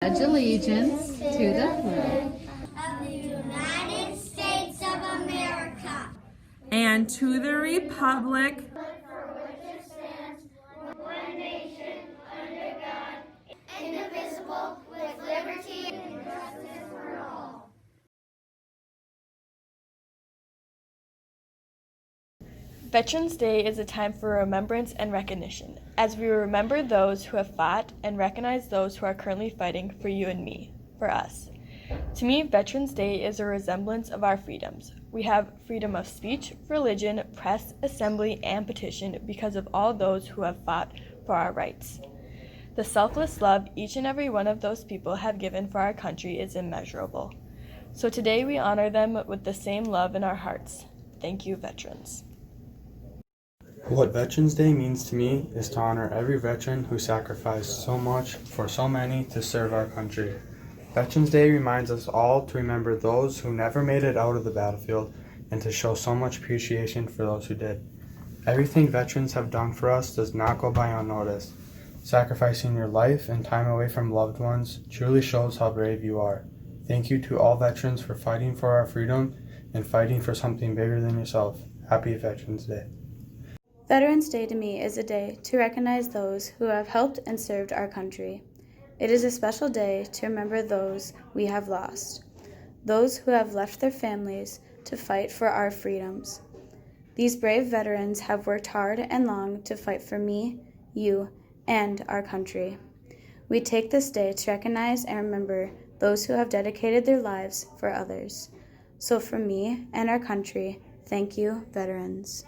pledge allegiance to the flag of the United States of America and to the republic for which it stands, one nation, under God, indivisible, with liberty and justice for all. Veterans Day is a time for remembrance and recognition, as we remember those who have fought and recognize those who are currently fighting for you and me, for us. To me, Veterans Day is a resemblance of our freedoms. We have freedom of speech, religion, press, assembly, and petition because of all those who have fought for our rights. The selfless love each and every one of those people have given for our country is immeasurable. So today we honor them with the same love in our hearts. Thank you, veterans. What Veterans Day means to me is to honor every veteran who sacrificed so much for so many to serve our country. Veterans Day reminds us all to remember those who never made it out of the battlefield and to show so much appreciation for those who did. Everything veterans have done for us does not go by unnoticed. Sacrificing your life and time away from loved ones truly shows how brave you are. Thank you to all veterans for fighting for our freedom and fighting for something bigger than yourself. Happy Veterans Day. Veterans Day to me is a day to recognize those who have helped and served our country. It is a special day to remember those we have lost, those who have left their families to fight for our freedoms. These brave veterans have worked hard and long to fight for me, you, and our country. We take this day to recognize and remember those who have dedicated their lives for others. So for me and our country, thank you, veterans.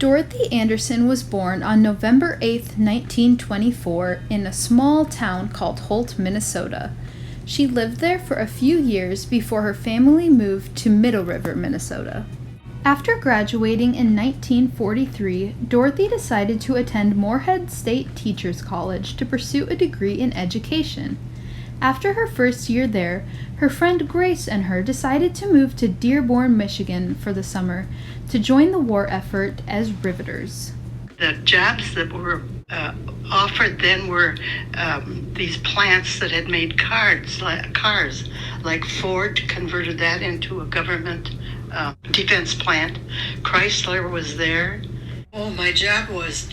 Dorothy Anderson was born on November 8, 1924, in a small town called Holt, Minnesota. She lived there for a few years before her family moved to Middle River, Minnesota. After graduating in 1943, Dorothy decided to attend Moorhead State Teachers College to pursue a degree in education. After her first year there, her friend Grace and her decided to move to Dearborn, Michigan for the summer to join the war effort as riveters. The jobs that were offered then were these plants that had made cars. Like Ford converted that into a government defense plant. Chrysler was there. Oh, my job was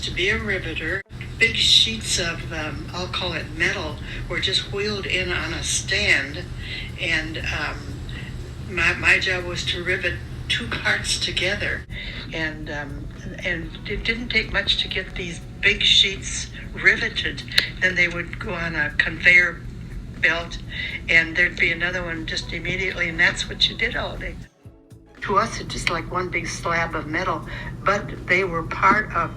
to be a riveter. Big sheets of, I'll call it metal, were just wheeled in on a stand, and my job was to rivet two parts together, and it didn't take much to get these big sheets riveted. Then they would go on a conveyor belt, and there'd be another one just immediately, and that's what you did all day. To us, it's just like one big slab of metal, but they were part of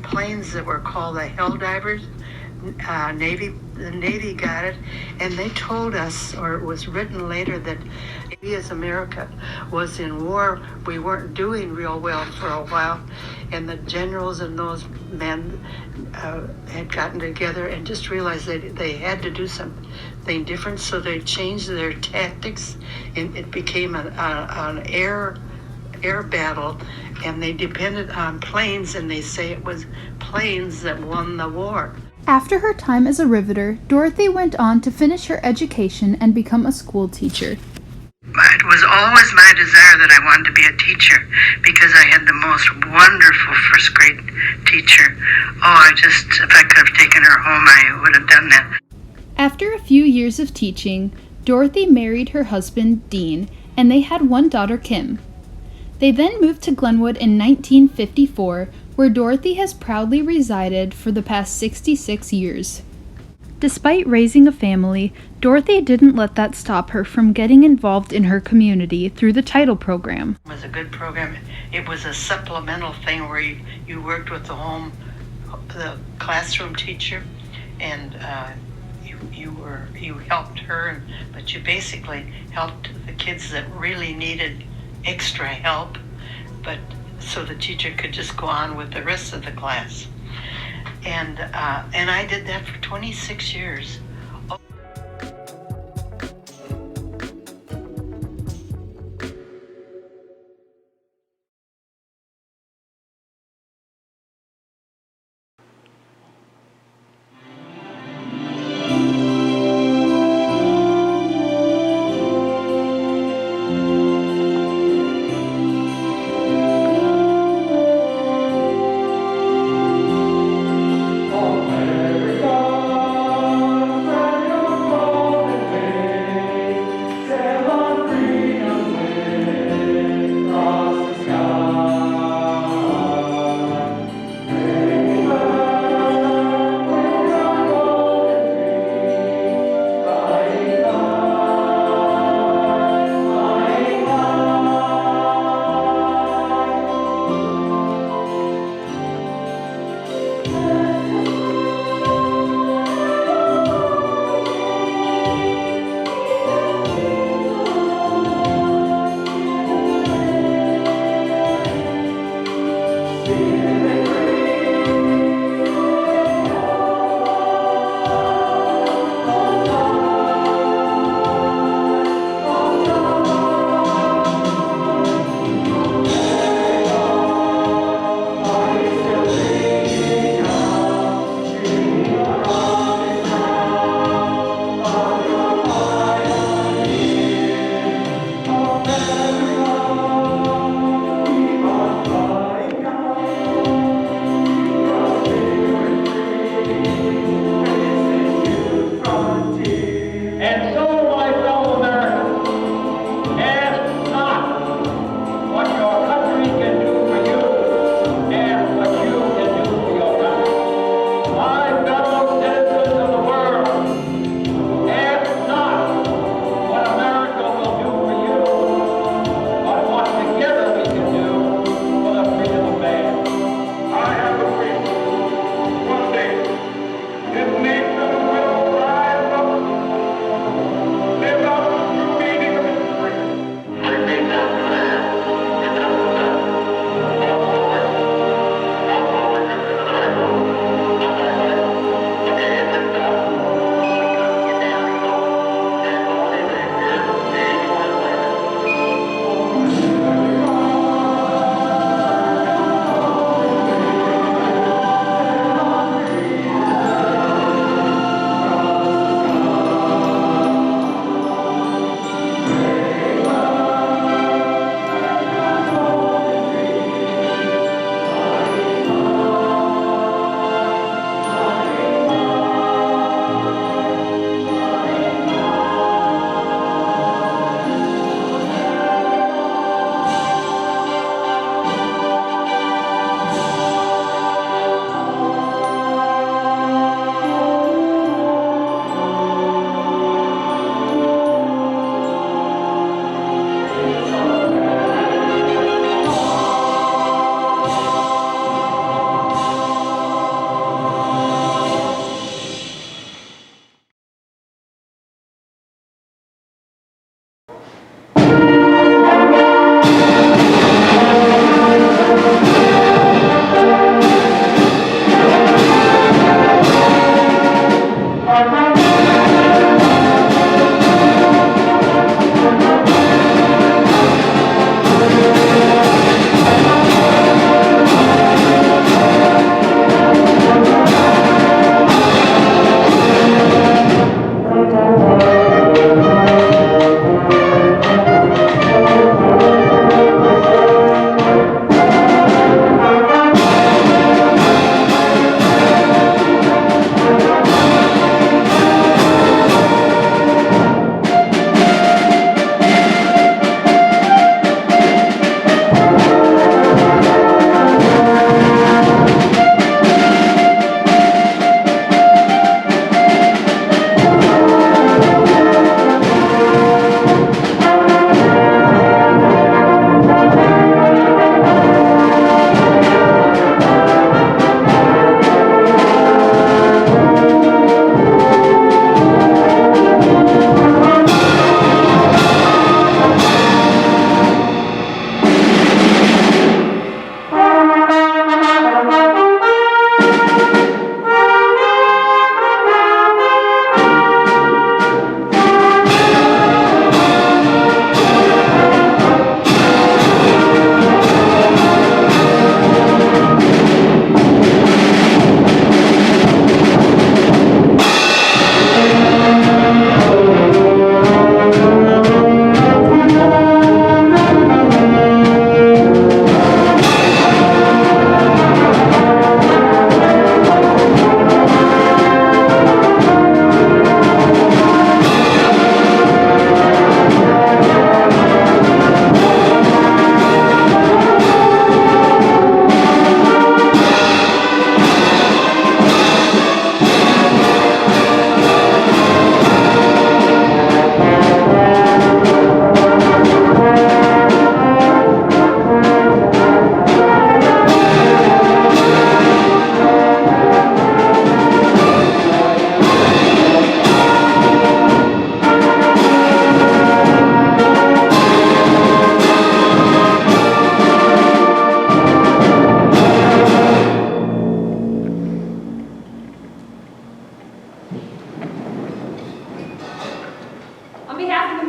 planes that were called the Helldivers. The Navy got it, and they told us, or it was written later, that we as America was in war. We weren't doing real well for a while, and the generals and those men had gotten together and just realized that they had to do something different, so they changed their tactics, and it became an air battle, and they depended on planes, and they say it was planes that won the war. After her time as a riveter, Dorothy went on to finish her education and become a school teacher. It was always my desire that I wanted to be a teacher because I had the most wonderful first grade teacher. If I could have taken her home, I would have done that. After a few years of teaching, Dorothy married her husband, Dean, and they had one daughter, Kim. They then moved to Glenwood in 1954, where Dorothy has proudly resided for the past 66 years. Despite raising a family, Dorothy didn't let that stop her from getting involved in her community through the Title program. It was a good program. It was a supplemental thing where you worked with the classroom teacher, and you helped her, but you basically helped the kids that really needed extra help, but so the teacher could just go on with the rest of the class. And I did that for 26 years.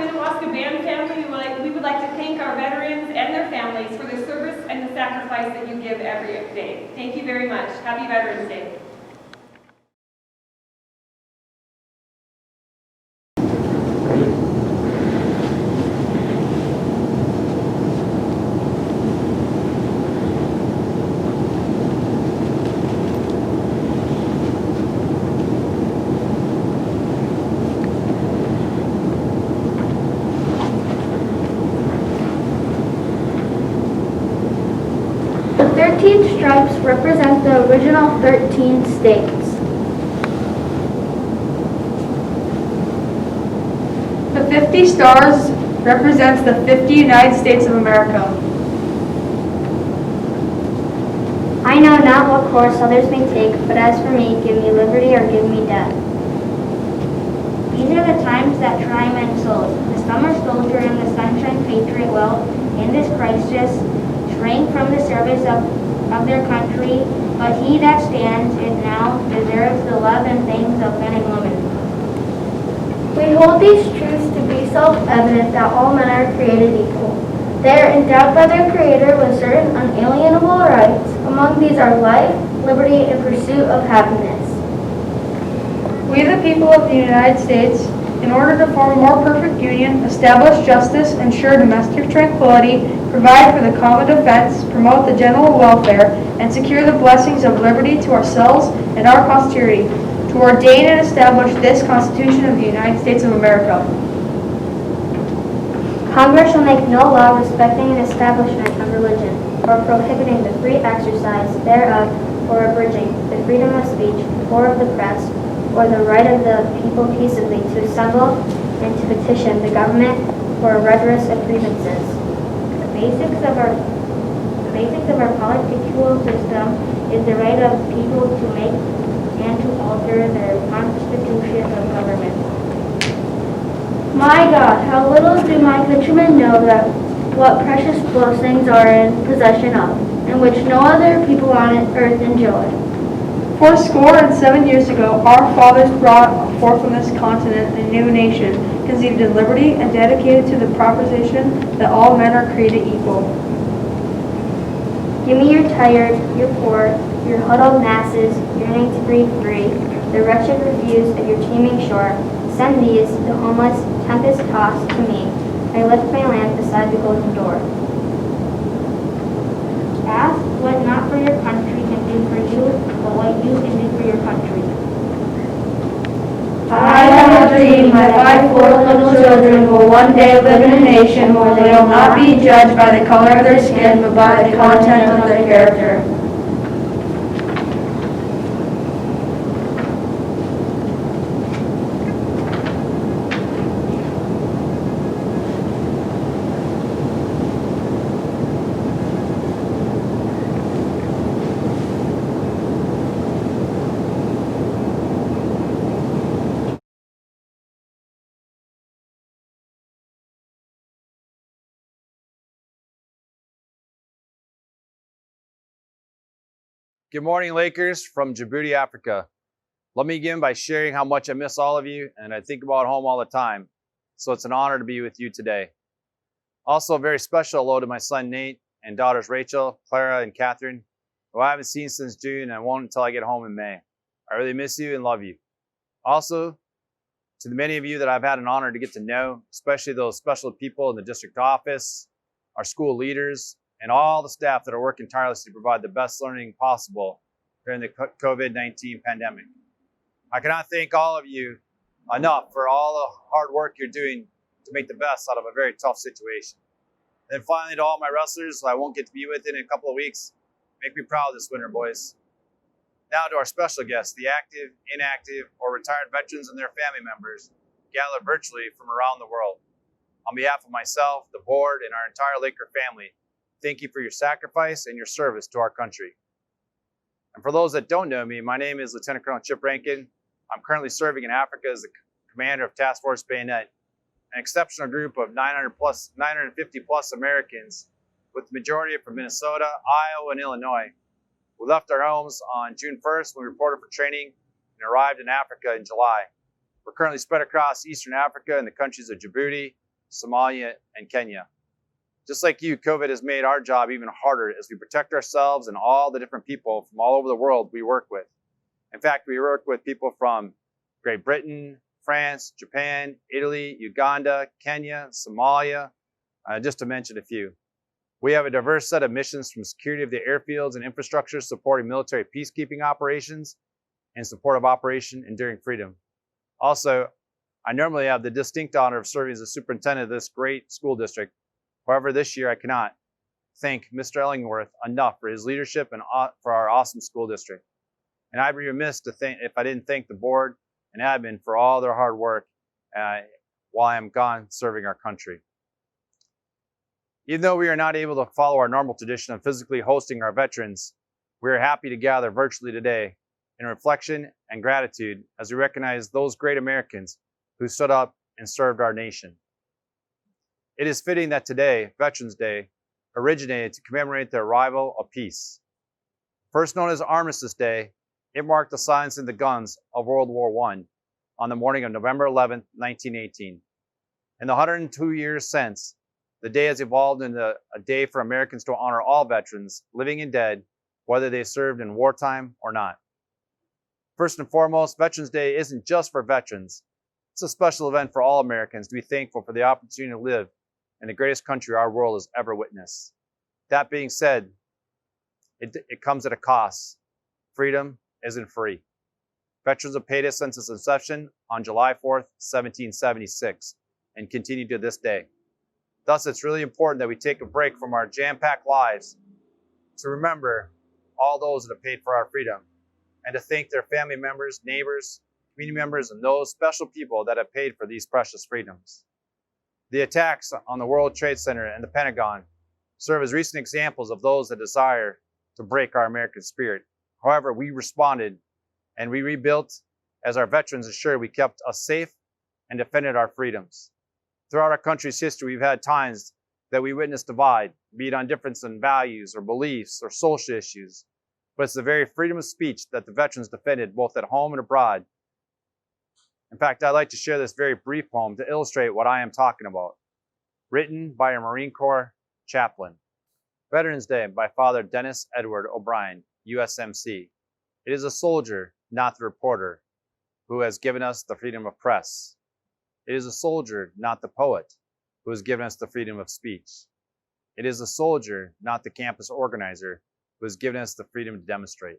Minnewaska band family, we would like to thank our veterans and their families for their service and the sacrifice that you give every day. Thank you very much. Happy Veterans Day. The 13 stripes represent the original 13 states. The 50 stars represents the 50 United States of America. I know not what course others may take, but as for me, give me liberty or give me death. These are the times that try men's souls. The summer soldier and the sunshine patriot will, in this crisis, shrink from the service of their country, but he that stands it now deserves the love and thanks of men and women. We hold these truths to be self-evident that all men are created equal. They are endowed by their Creator with certain unalienable rights. Among these are life, liberty, and pursuit of happiness. We, the people of the United States, in order to form a more perfect union, establish justice, ensure domestic tranquility, provide for the common defense, promote the general welfare, and secure the blessings of liberty to ourselves and our posterity, to ordain and establish this Constitution of the United States of America. Congress shall make no law respecting an establishment of religion, or prohibiting the free exercise thereof, or abridging the freedom of speech, or of the press, or the right of the people peaceably to assemble and to petition the government for a redress of grievances. The basics of our political system is the right of people to make and to alter their constitution of government. My God, how little do my countrymen know that what precious blessings are in possession of, and which no other people on earth enjoy. 7 years ago, our fathers brought forth from this continent a new nation, conceived in liberty and dedicated to the proposition that all men are created equal. Give me your tired, your poor, your huddled masses, yearning to breathe free, the wretched refuse of your teeming shore. Send these, the homeless, tempest-tossed, to me. I lift my lamp beside the golden door. Ask what not for your country can do for you, but what you can do for your country. I have a dream that my 4 little children will one day live in a nation where they will not be judged by the color of their skin, but by the content of their character. Good morning, Lakers from Djibouti, Africa. Let me begin by sharing how much I miss all of you and I think about home all the time. So it's an honor to be with you today. Also, a very special hello to my son Nate and daughters Rachel, Clara, and Catherine, who I haven't seen since June and won't until I get home in May. I really miss you and love you. Also, to the many of you that I've had an honor to get to know, especially those special people in the district office, our school leaders, and all the staff that are working tirelessly to provide the best learning possible during the COVID-19 pandemic. I cannot thank all of you enough for all the hard work you're doing to make the best out of a very tough situation. And then finally, to all my wrestlers I won't get to be with in a couple of weeks, make me proud this winter, boys. Now to our special guests, the active, inactive, or retired veterans and their family members gathered virtually from around the world. On behalf of myself, the board, and our entire Laker family, thank you for your sacrifice and your service to our country. And for those that don't know me, my name is Lieutenant Colonel Chip Rankin. I'm currently serving in Africa as the commander of Task Force Bayonet, an exceptional group of 950 plus Americans, with the majority from Minnesota, Iowa, and Illinois, who left our homes on June 1st when we reported for training and arrived in Africa in July. We're currently spread across Eastern Africa in the countries of Djibouti, Somalia, and Kenya. Just like you, COVID has made our job even harder as we protect ourselves and all the different people from all over the world we work with. In fact, we work with people from Great Britain, France, Japan, Italy, Uganda, Kenya, Somalia, just to mention a few. We have a diverse set of missions from security of the airfields and infrastructure supporting military peacekeeping operations and support of Operation Enduring Freedom. Also, I normally have the distinct honor of serving as the superintendent of this great school district. However, this year I cannot thank Mr. Ellingworth enough for his leadership and for our awesome school district. And I'd be remiss if I didn't thank the board and admin for all their hard work while I'm gone serving our country. Even though we are not able to follow our normal tradition of physically hosting our veterans, we are happy to gather virtually today in reflection and gratitude as we recognize those great Americans who stood up and served our nation. It is fitting that today, Veterans Day, originated to commemorate the arrival of peace. First known as Armistice Day, it marked the silencing of the guns of World War I on the morning of November 11, 1918. In the 102 years since, the day has evolved into a day for Americans to honor all veterans, living and dead, whether they served in wartime or not. First and foremost, Veterans Day isn't just for veterans. It's a special event for all Americans to be thankful for the opportunity to live in the greatest country our world has ever witnessed. That being said, it comes at a cost. Freedom isn't free. Veterans have paid it since its inception on July 4th, 1776, and continue to this day. Thus, it's really important that we take a break from our jam-packed lives to remember all those that have paid for our freedom and to thank their family members, neighbors, community members, and those special people that have paid for these precious freedoms. The attacks on the World Trade Center and the Pentagon serve as recent examples of those that desire to break our American spirit. However, we responded and we rebuilt as our veterans ensured we kept us safe and defended our freedoms. Throughout our country's history, we've had times that we witnessed divide, be it on difference in values or beliefs or social issues. But it's the very freedom of speech that the veterans defended both at home and abroad. In fact, I'd like to share this very brief poem to illustrate what I am talking about. Written by a Marine Corps chaplain. Veterans Day by Father Dennis Edward O'Brien, USMC. It is a soldier, not the reporter, who has given us the freedom of press. It is a soldier, not the poet, who has given us the freedom of speech. It is a soldier, not the campus organizer, who has given us the freedom to demonstrate.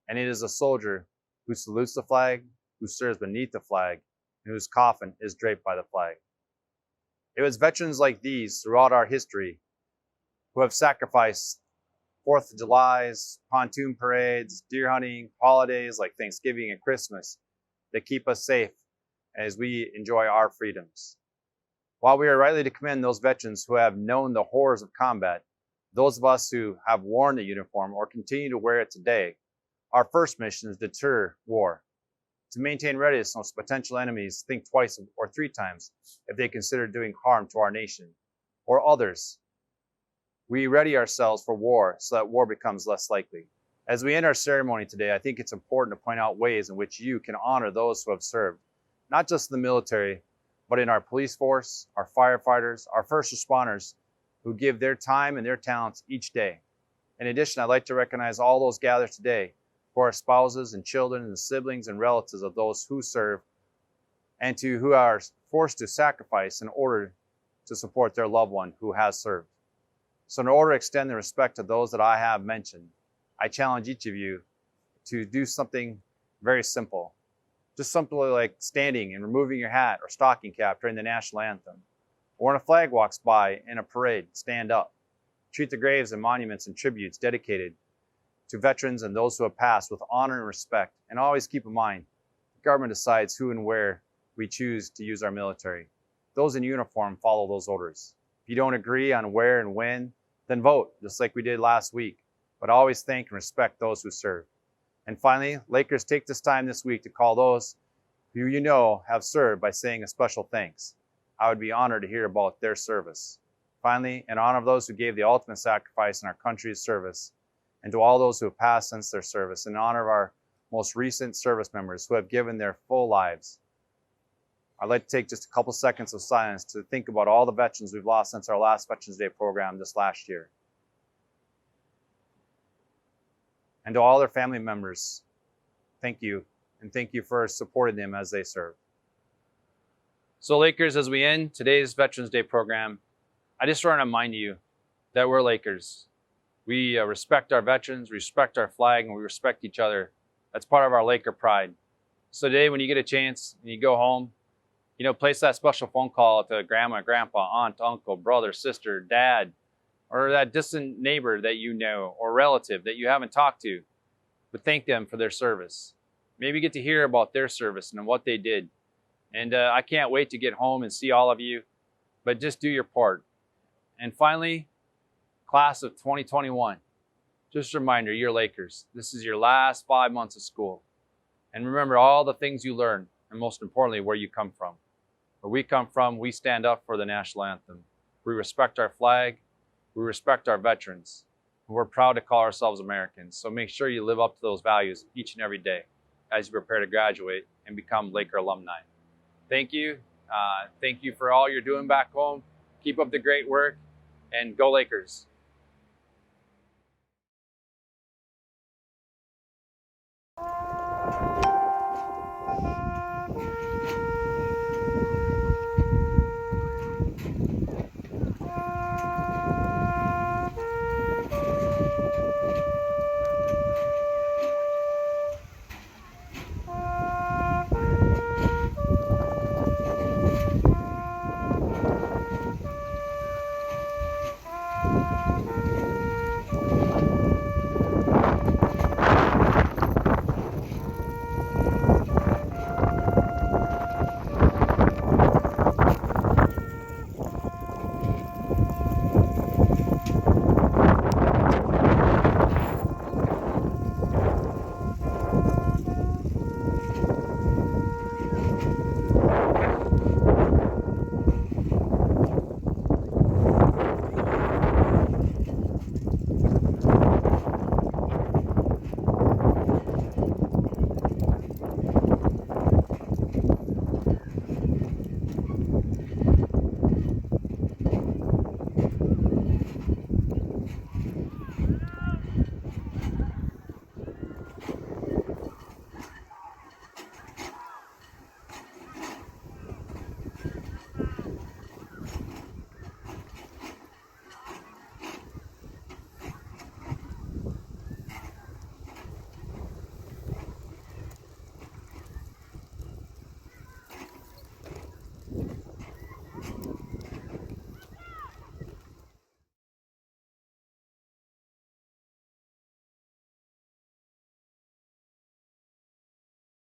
And it is a soldier who salutes the flag, who serves beneath the flag, and whose coffin is draped by the flag. It was veterans like these throughout our history who have sacrificed 4th of July's, pontoon parades, deer hunting, holidays like Thanksgiving and Christmas that keep us safe as we enjoy our freedoms. While we are rightly to commend those veterans who have known the horrors of combat, those of us who have worn the uniform or continue to wear it today, our first mission is to deter war. To maintain readiness so potential enemies think twice or three times if they consider doing harm to our nation or others. We ready ourselves for war so that war becomes less likely. As we end our ceremony today, I think it's important to point out ways in which you can honor those who have served, not just in the military, but in our police force, our firefighters, our first responders who give their time and their talents each day. In addition, I'd like to recognize all those gathered today for our spouses and children and siblings and relatives of those who serve and to who are forced to sacrifice in order to support their loved one who has served. So in order to extend the respect to those that I have mentioned, I challenge each of you to do something very simple. Just simply like standing and removing your hat or stocking cap during the national anthem. Or when a flag walks by in a parade, stand up. Treat the graves and monuments and tributes dedicated to veterans and those who have passed with honor and respect. And always keep in mind, the government decides who and where we choose to use our military. Those in uniform follow those orders. If you don't agree on where and when, then vote, just like we did last week. But always thank and respect those who serve. And finally, Lakers, take this time this week to call those who you know have served by saying a special thanks. I would be honored to hear about their service. Finally, in honor of those who gave the ultimate sacrifice in our country's service, and to all those who have passed since their service, in honor of our most recent service members who have given their full lives, I'd like to take just a couple seconds of silence to think about all the veterans we've lost since our last Veterans Day program this last year. And to all their family members, thank you, and thank you for supporting them as they serve. So Lakers, as we end today's Veterans Day program, I just want to remind you that we're Lakers. We respect our veterans, we respect our flag, and we respect each other. That's part of our Laker pride. So today, when you get a chance and you go home, place that special phone call to grandma, grandpa, aunt, uncle, brother, sister, dad, or that distant neighbor that you know, or relative that you haven't talked to, but thank them for their service. Maybe get to hear about their service and what they did. And I can't wait to get home and see all of you, but just do your part. And finally, class of 2021, just a reminder, you're Lakers. This is your last 5 months of school. And remember all the things you learned, and most importantly, where you come from. Where we come from, we stand up for the national anthem. We respect our flag. We respect our veterans. And we're proud to call ourselves Americans. So make sure you live up to those values each and every day as you prepare to graduate and become Laker alumni. Thank you. Thank you for all you're doing back home. Keep up the great work, and go Lakers.